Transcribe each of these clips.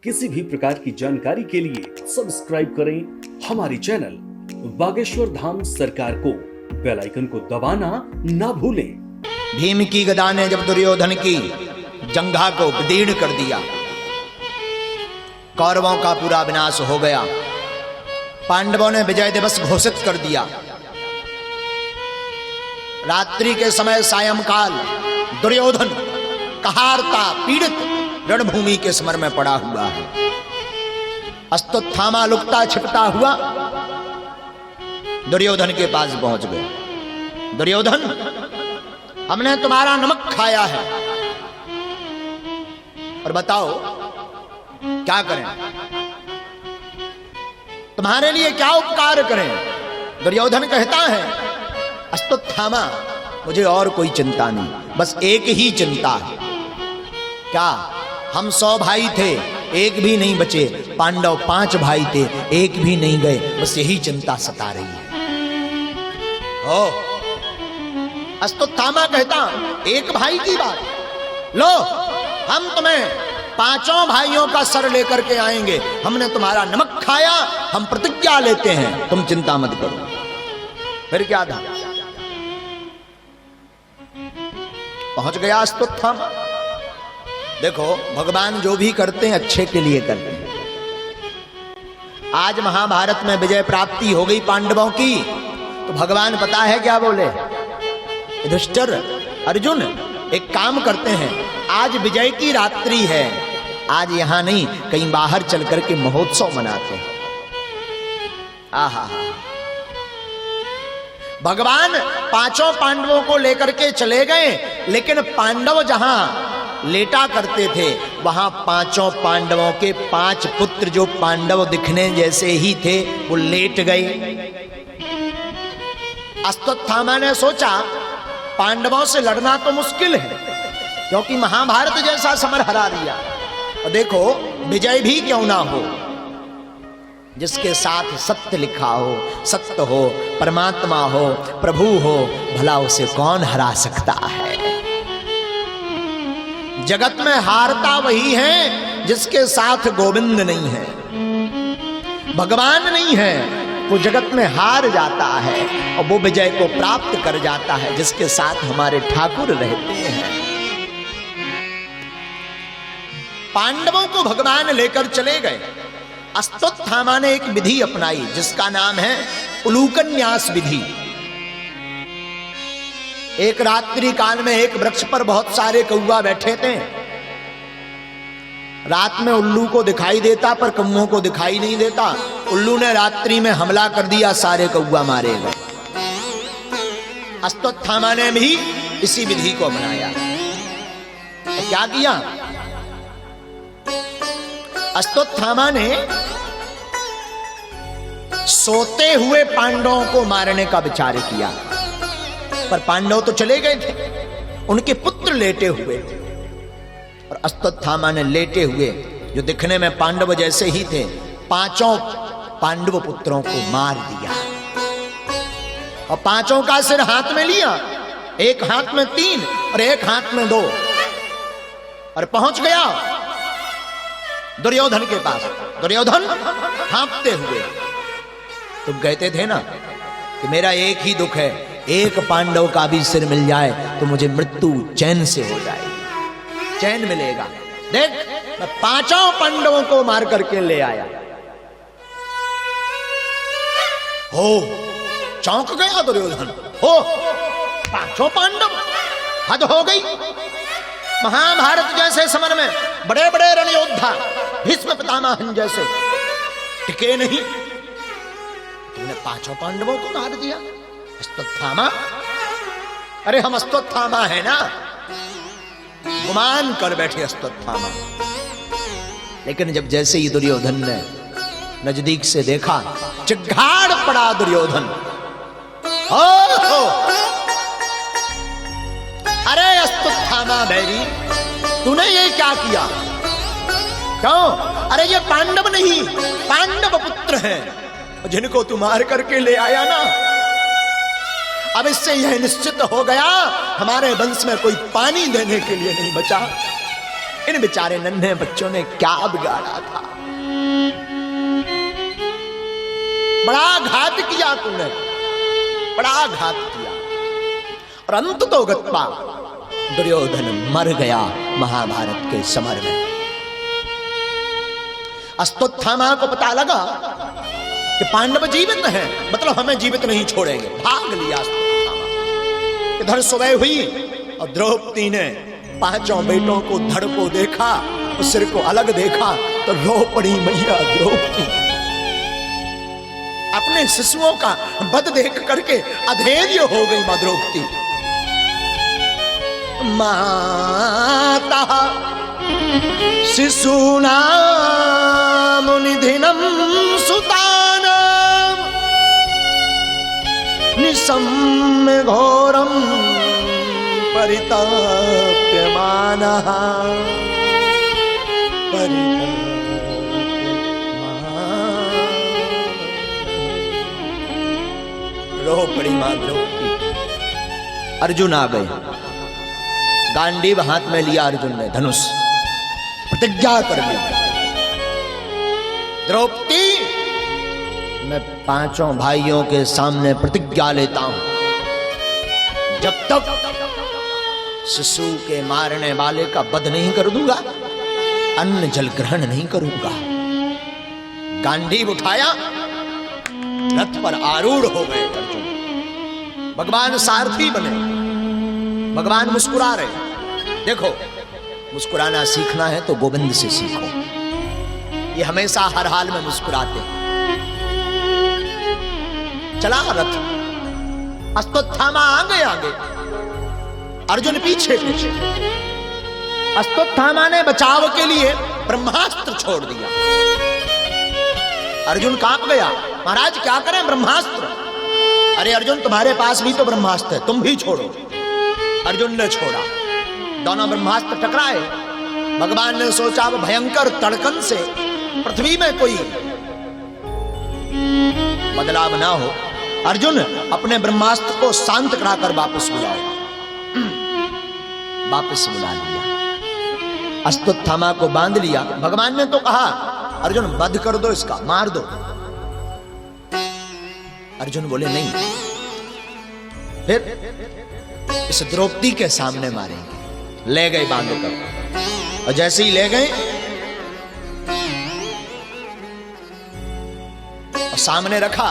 किसी भी प्रकार की जानकारी के लिए सब्सक्राइब करें हमारी चैनल बागेश्वर धाम सरकार को। बेल आइकन को दबाना ना भूलें। भीम की गदा ने जब दुर्योधन की जंघा को विदीर्ण कर दिया, कौरवों का पूरा विनाश हो गया। पांडवों ने विजय दिवस घोषित कर दिया। रात्रि के समय सायंकाल दुर्योधन कहारता पीड़ित रणभूमि के समर में पड़ा हुआ है। अश्वत्थामा लुकता छिपता हुआ दुर्योधन के पास पहुंच गया। दुर्योधन, हमने तुम्हारा नमक खाया है और बताओ क्या करें, तुम्हारे लिए क्या उपकार करें। दुर्योधन कहता है, अश्वत्थामा मुझे और कोई चिंता नहीं, बस एक ही चिंता है। क्या? हम 100 भाई थे, एक भी नहीं बचे। पांडव 5 भाई थे, एक भी नहीं गए। बस यही चिंता सता रही है। अश्वत्थामा कहता, एक भाई की बात, लो हम तुम्हें 5 भाइयों का सर लेकर के आएंगे। हमने तुम्हारा नमक खाया, हम प्रतिज्ञा लेते हैं, तुम चिंता मत करो। फिर क्या था? पहुंच गया अश्वत्थामा। देखो, भगवान जो भी करते हैं अच्छे के लिए करते हैं। आज महाभारत में विजय प्राप्ति हो गई पांडवों की, तो भगवान पता है क्या बोले? युधिष्ठिर, अर्जुन, एक काम करते हैं, आज विजय की रात्रि है, आज यहां नहीं कहीं बाहर चल करके महोत्सव मनाते हैं। आहा, भगवान 5 पांडवों को लेकर के चले गए, लेकिन पांडव जहां लेटा करते थे वहां 5 पांडवों के 5 पुत्र जो पांडव दिखने जैसे ही थे वो लेट गए। अश्वत्थामा ने सोचा पांडवों से लड़ना तो मुश्किल है, क्योंकि महाभारत जैसा समर हरा दिया। और देखो, विजय भी क्यों ना हो, जिसके साथ सत्य लिखा हो, सत्य हो, परमात्मा हो, प्रभु हो, भला उसे कौन हरा सकता है। जगत में हारता वही है जिसके साथ गोविंद नहीं है, भगवान नहीं है, वो जगत में हार जाता है और वो विजय को प्राप्त कर जाता है जिसके साथ हमारे ठाकुर रहते हैं। पांडवों को भगवान लेकर चले गए। अश्वत्थामा ने एक विधि अपनाई जिसका नाम है उलूकन्यास विधि। एक रात्रि काल में एक वृक्ष पर बहुत सारे कौवा बैठे थे। रात में उल्लू को दिखाई देता पर कौवों को दिखाई नहीं देता। उल्लू ने रात्रि में हमला कर दिया, सारे कौवा मारे गए। अश्वत्थामा ने भी इसी विधि को अपनाया। तो क्या किया? अश्वत्थामा ने सोते हुए पांडवों को मारने का विचार किया, पर पांडव तो चले गए थे, उनके पुत्र लेटे हुए थे। और अश्वत्थामा ने लेटे हुए, जो दिखने में पांडव जैसे ही थे, 5 पांडव पुत्रों को मार दिया और 5 का सिर हाथ में लिया, एक हाथ में 3 और एक हाथ में 2, और पहुंच गया दुर्योधन के पास। दुर्योधन हाँफते हुए, तुम कहते थे ना कि मेरा एक ही दुख है, एक पांडव का भी सिर मिल जाए तो मुझे मृत्यु चैन से हो जाएगी, चैन मिलेगा। देख, मैं 5 पांडवों को मार करके ले आया। हो, चौंक गया दुर्योधन। हो, 5 पांडव? हद हो गई। महाभारत जैसे समर में बड़े बड़े रणयोद्धा भीष्म पितामह जैसे टिके नहीं, तुमने 5 पांडवों को मार दिया। अश्वत्थामा, अरे हम अश्वत्थामा है ना, गुमान कर बैठे अश्वत्थामा। लेकिन जब जैसे ही दुर्योधन ने नजदीक से देखा, चिघाड़ पड़ा दुर्योधन। हो, अरे अश्वत्थामा बैरी, तूने ये क्या किया? क्यों? अरे ये पांडव नहीं, पांडव पुत्र हैं जिनको तू मार करके ले आया ना। अब इससे यह निश्चित हो गया हमारे वंश में कोई पानी देने के लिए नहीं बचा। इन बेचारे नन्हे बच्चों ने क्या बिगाड़ा था। बड़ा घात किया तूने, बड़ा घात किया। और अंत तो गत्वा दुर्योधन मर गया महाभारत के समर में। अश्वत्थामा को पता लगा कि पांडव जीवित हैं, मतलब हमें जीवित नहीं छोड़ेंगे, भाग लिया अश्वत्थामा। इधर सुबह हुई और द्रौपदी ने पांचों बेटों को धड़ को देखा, उस सिर को अलग देखा तो रो पड़ी मैया द्रौपदी। अपने शिशुओं का वध देख करके अधैर्य हो गई मां द्रौपदी। माता शिशूनां निधिनं सुतानां निशम्य घोरं परिताप्यमानः रो पड़ी मां द्रौपदी। अर्जुन आ गए, गांडीव हाथ में लिया अर्जुन ने, धनुष प्रतिज्ञा कर ली, द्रौपदी मैं पांचों भाइयों के सामने प्रतिज्ञा लेता हूं, जब तक शिशु के मारने वाले का वध नहीं कर दूंगा, अन्न जल ग्रहण नहीं करूंगा। गांडीव उठाया, रथ पर आरूढ़ हो गए अर्जुन। भगवान सारथी बने, भगवान मुस्कुरा रहे। देखो, मुस्कुराना सीखना है तो गोविंद से सीखो, ये हमेशा हर हाल में मुस्कुराते हैं। चला रथ, अश्वत्थामा आगे आगे, अर्जुन पीछे पीछे। अश्वत्थामा ने बचाव के लिए ब्रह्मास्त्र छोड़ दिया। अर्जुन कांप गया, महाराज क्या करें ब्रह्मास्त्र? अरे अर्जुन तुम्हारे पास भी तो ब्रह्मास्त्र है, तुम भी छोड़ो। अर्जुन ने छोड़ा, दोनों ब्रह्मास्त्र टकराए। भगवान ने सोचा अब भयंकर तड़कन से पृथ्वी में कोई बदलाव ना हो, अर्जुन अपने ब्रह्मास्त्र को शांत कराकर वापस बुलाओ। वापस बुला लिया, अश्वत्थामा को बांध लिया। भगवान ने तो कहा अर्जुन वध कर दो, इसका मार दो। अर्जुन बोले नहीं, फिर इस द्रौपदी के सामने मारेंगे। ले गए बांध कर, और जैसे ही ले गए और सामने रखा,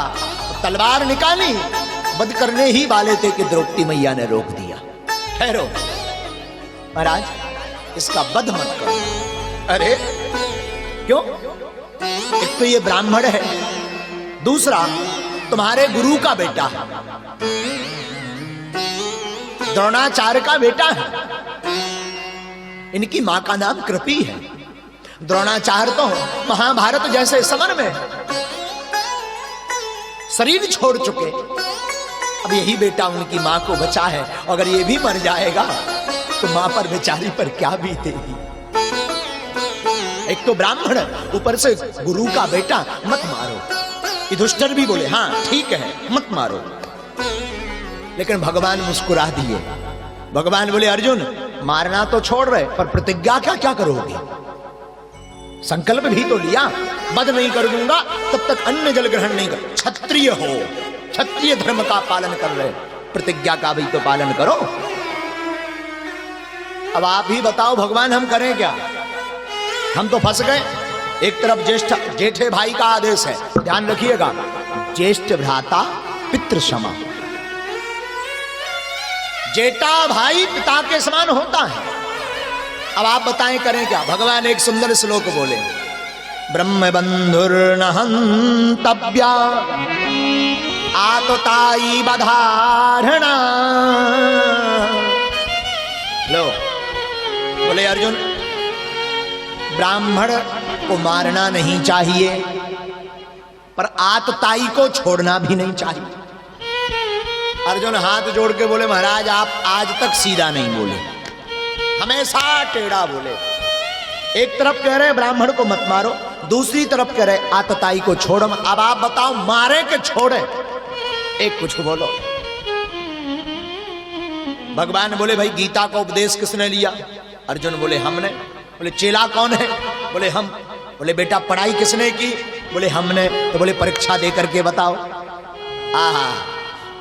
तलवार निकाली, वध करने ही वाले थे कि द्रौपदी मैया ने रोक दिया। ठहरो महाराज, इसका वध मत करो। अरे क्यों? एक तो ये ब्राह्मण है, दूसरा तुम्हारे गुरु का बेटा है, द्रोणाचार्य का बेटा है। इनकी मां का नाम कृपी है। द्रोणाचार्य तो महाभारत जैसे समर में शरीर छोड़ चुके, अब यही बेटा उनकी मां को बचा है। अगर ये भी मर जाएगा तो मां पर बेचारी पर क्या बीतेगी। एक तो ब्राह्मण, ऊपर से गुरु का बेटा, मत मारो। युधिष्ठिर भी बोले हाँ ठीक है मत मारो, लेकिन भगवान मुस्कुरा दिए। भगवान बोले अर्जुन मारना तो छोड़ रहे, पर प्रतिज्ञा क्या क्या करोगे? संकल्प भी तो लिया, वध नहीं कर दूंगा तब तक अन्न जल ग्रहण नहीं कर। क्षत्रिय हो, क्षत्रिय धर्म का पालन कर रहे, प्रतिज्ञा का भी तो पालन करो। अब आप ही बताओ भगवान हम करें क्या? हम तो फंस गए। एक तरफ जेठे भाई का आदेश है, ध्यान रखिएगा, ज्येष्ठ भ्राता पितृ समा। जेठा भाई पिता के समान होता है। अब आप बताएं करें क्या? भगवान एक सुंदर श्लोक बोले, ब्रह्म बंधुर्न हन्तव्या आतताई बधारणा। लो बोले अर्जुन ब्राह्मण को मारना नहीं चाहिए, पर आतताई को छोड़ना भी नहीं चाहिए। अर्जुन हाथ जोड़ के बोले महाराज आप आज तक सीधा नहीं बोले, हमेशा टेढ़ा बोले। एक तरफ कह रहे ब्राह्मण को मत मारो, दूसरी तरफ कह रहे आतताई को छोड़ो। अब आप बताओ मारे के छोड़े? एक कुछ बोलो। भगवान बोले भाई गीता का उपदेश किसने लिया? अर्जुन बोले हमने। बोले चेला कौन है? बोले हम। बोले बेटा पढ़ाई किसने की? बोले हमने। तो बोले परीक्षा दे करके बताओ। आहा,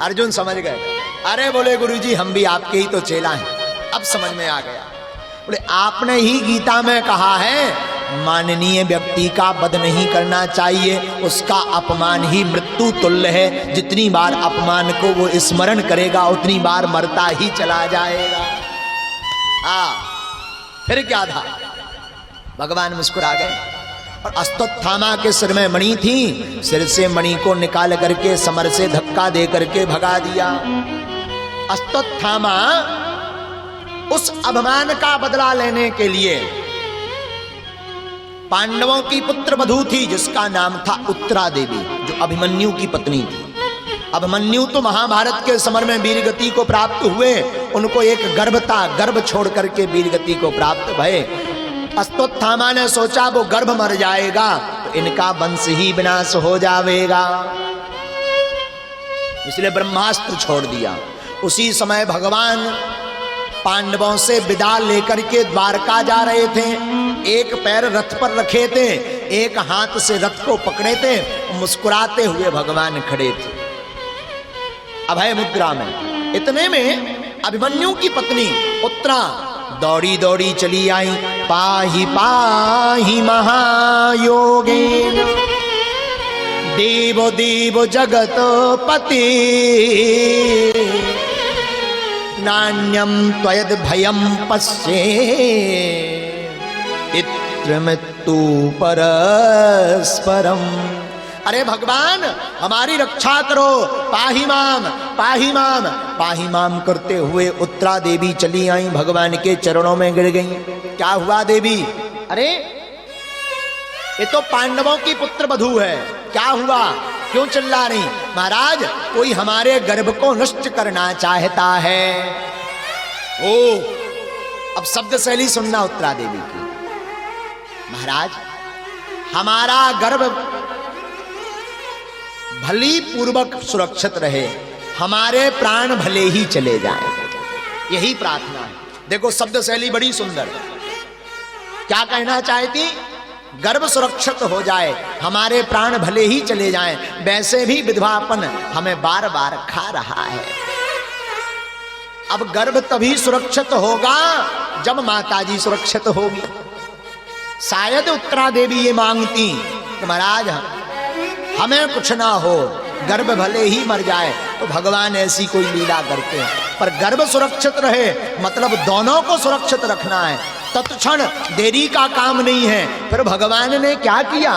अर्जुन समझ गए। अरे बोले गुरुजी हम भी आपके ही तो चेला हैं। अब समझ में आ गया। बोले आपने ही गीता में कहा है माननीय व्यक्ति का वध नहीं करना चाहिए, उसका अपमान ही मृत्यु तुल्य है। जितनी बार अपमान को वो स्मरण करेगा उतनी बार मरता ही चला जाएगा। फिर क्या था? भगवान मुस्कुरा गए और अश्वत्थामा के सिर में मणि थी, सिर से मणि को निकाल करके समर से धक्का दे करके भगा दिया। अश्वत्थामा उस अभिमान का बदला लेने के लिए पांडवों की पुत्र वधू थी जिसका नाम था उत्तरा देवी, जो अभिमन्यु की पत्नी थी। अभिमन्यु तो महाभारत के समर में वीरगति को प्राप्त हुए, उनको एक गर्भ था, गर्भ छोड़ करके वीरगति को प्राप्त भये। अश्वत्थामा ने सोचा वो गर्भ मर जाएगा तो इनका वंश ही विनाश हो जाएगा, इसलिए ब्रह्मास्त्र छोड़ दिया। उसी समय भगवान पांडवों से विदा लेकर के द्वारका जा रहे थे। एक पैर रथ पर रखे थे, एक हाथ से रथ को पकड़े थे, मुस्कुराते हुए भगवान खड़े थे अभय मुद्रा में। इतने में अभिमन्यु की पत्नी उत्तरा दौड़ी दौड़ी चली आई। पाहि पाहि महायोगेन देवो देव जगत पति नान्यम त्वयद भयम पश्ये इत्र मृत्यु परस्परम। अरे भगवान हमारी रक्षा करो, पाहि माम पाहि माम पाहि माम करते हुए उत्तरा देवी चली आई, भगवान के चरणों में गिर गई। क्या हुआ देवी? अरे ये तो पांडवों की पुत्र वधू है, क्या हुआ? क्यों चिल्ला रही? महाराज कोई हमारे गर्भ को नष्ट करना चाहता है। ओ अब शब्द शैली सुनना उत्तरा देवी की। महाराज हमारा गर्भ भली पूर्वक सुरक्षित रहे, हमारे प्राण भले ही चले जाएं, यही प्रार्थना है। देखो शब्द शैली बड़ी सुंदर। क्या कहना चाहती? गर्भ सुरक्षित हो जाए, हमारे प्राण भले ही चले जाएं, वैसे भी विधवापन हमें बार बार खा रहा है। अब गर्भ तभी सुरक्षित होगा जब माताजी सुरक्षित होगी। शायद उत्तरा देवी ये मांगती कि महाराज हमें कुछ ना हो, गर्भ भले ही मर जाए, तो भगवान ऐसी कोई लीला करते हैं। पर गर्भ सुरक्षित रहे मतलब दोनों को सुरक्षित रखना है, तत्क्षण देरी का काम नहीं है। फिर भगवान ने क्या किया?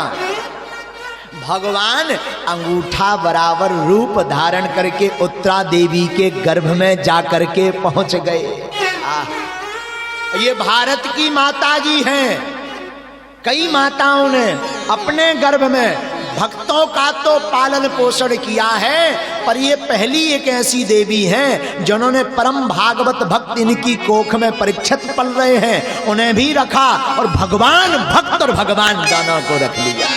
भगवान अंगूठा बराबर रूप धारण करके उत्तरा देवी के गर्भ में जाकर के पहुंच गए। ये भारत की माताजी हैं। कई माताओं ने अपने गर्भ में भक्तों का तो पालन पोषण किया है, पर ये पहली एक ऐसी देवी हैं जिन्होंने परम भागवत भक्त इनकी कोख में परीक्षित पल रहे हैं, उन्हें भी रखा और भगवान भक्त और भगवान दोनों को रख लिया।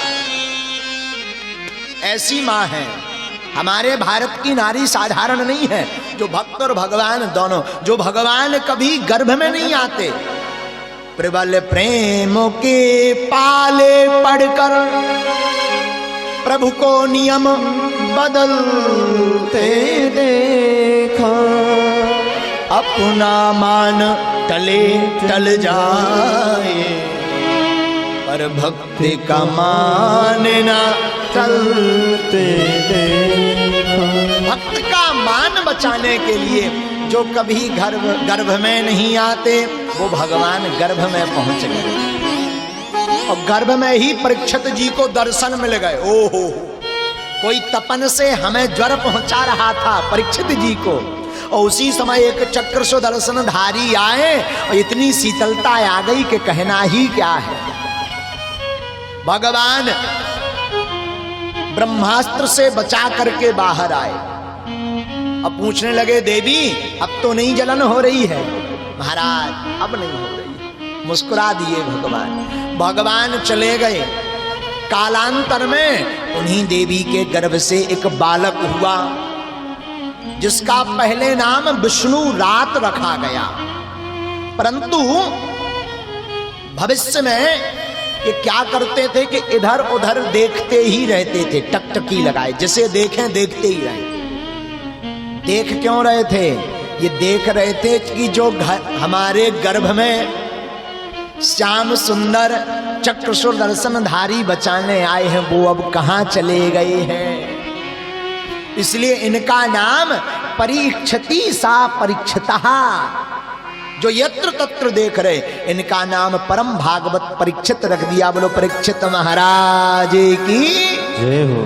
ऐसी माँ है। हमारे भारत की नारी साधारण नहीं है, जो भक्त और भगवान दोनों, जो भगवान कभी गर्भ में नहीं आते। प्रबल प्रेम के पाले पढ़कर प्रभु को नियम बदलते देखा, अपना मान टले टल जाए पर भक्ति का मान ना टलते देखा। भक्त का मान बचाने के लिए जो कभी गर्भ में नहीं आते वो भगवान गर्भ में पहुंच गए और गर्भ में ही परीक्षित जी को दर्शन मिल गए। ओहो, कोई तपन से हमें ज्वर पहुंचा रहा था परीक्षित जी को, और उसी समय एक चक्र सुदर्शन धारी आए और इतनी शीतलता आ गई कि कहना ही क्या है। भगवान ब्रह्मास्त्र से बचा करके बाहर आए। अब पूछने लगे देवी अब तो नहीं जलन हो रही है? महाराज अब नहीं हो रही। मुस्कुरा दिए भगवान। भगवान चले गए। कालांतर में उन्हीं देवी के गर्भ से एक बालक हुआ जिसका पहले नाम विष्णु रात रखा गया, परंतु भविष्य में ये क्या करते थे कि इधर उधर देखते ही रहते थे, टकटकी लगाए, जिसे देखें देखते ही रहे। देख क्यों रहे थे? ये देख रहे थे कि जो हमारे गर्भ में श्याम सुंदर चक्र सुदर्शनधारी बचाने आए हैं, वो अब कहां चले गए हैं। इसलिए इनका नाम परीक्षति सा परीक्षिता, जो यत्र तत्र देख रहे, इनका नाम परम भागवत परीक्षित रख दिया। बोलो परीक्षित महाराज की जय हो।